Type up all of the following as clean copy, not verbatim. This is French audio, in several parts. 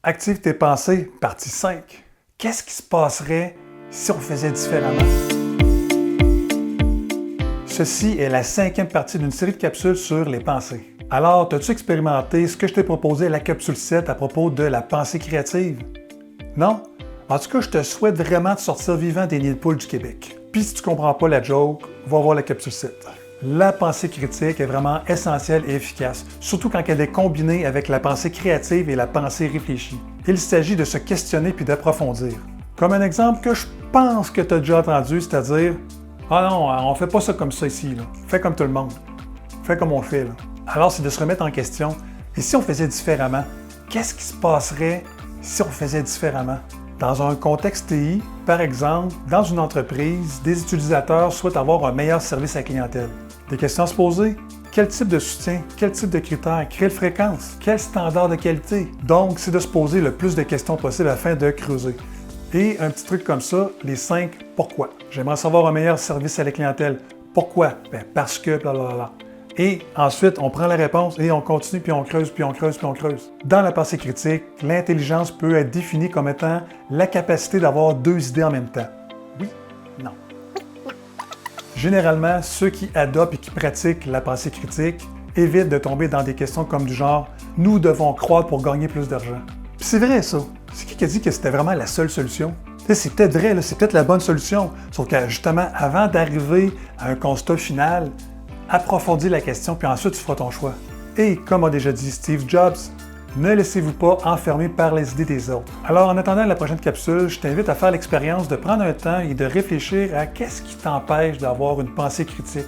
Active tes pensées, partie 5. Qu'est-ce qui se passerait si on faisait différemment? Ceci est la 5e partie d'une série de capsules sur les pensées. Alors, as-tu expérimenté ce que je t'ai proposé à la capsule 7 à propos de la pensée créative? Non? En tout cas, je te souhaite vraiment de sortir vivant des nids de poules du Québec. Puis si tu ne comprends pas la joke, va voir la capsule 7. La pensée critique est vraiment essentielle et efficace, surtout quand elle est combinée avec la pensée créative et la pensée réfléchie. Il s'agit de se questionner puis d'approfondir. Comme un exemple que je pense que tu as déjà entendu, c'est-à-dire « Ah non, on fait pas ça comme ça ici, là. Fais comme tout le monde. Fais comme on fait. » Alors, c'est de se remettre en question. Et si on faisait différemment? Qu'est-ce qui se passerait si on faisait différemment? Dans un contexte TI, par exemple, dans une entreprise, des utilisateurs souhaitent avoir un meilleur service à la clientèle. Des questions à se poser? Quel type de soutien? Quel type de critères? Quelle fréquence? Quel standard de qualité? Donc, c'est de se poser le plus de questions possible afin de creuser. Et un petit truc comme ça, les 5 pourquoi. J'aimerais savoir un meilleur service à la clientèle. Pourquoi? Parce que blablabla. Et ensuite, on prend la réponse et on continue, puis on creuse, puis on creuse, puis on creuse. Dans la pensée critique, l'intelligence peut être définie comme étant la capacité d'avoir 2 idées en même temps. Oui, non. Généralement, ceux qui adoptent et qui pratiquent la pensée critique évitent de tomber dans des questions comme du genre « Nous devons croître pour gagner plus d'argent ». Puis c'est vrai ça. C'est qui a dit que c'était vraiment la seule solution? C'est peut-être vrai, c'est peut-être la bonne solution. Sauf que justement, avant d'arriver à un constat final, approfondis la question, puis ensuite tu feras ton choix. Et comme a déjà dit Steve Jobs, ne laissez-vous pas enfermer par les idées des autres. Alors en attendant la prochaine capsule, je t'invite à faire l'expérience de prendre un temps et de réfléchir à qu'est-ce qui t'empêche d'avoir une pensée critique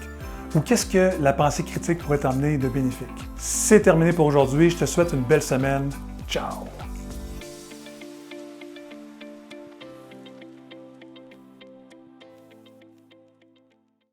ou qu'est-ce que la pensée critique pourrait t'emmener de bénéfique. C'est terminé pour aujourd'hui, je te souhaite une belle semaine. Ciao!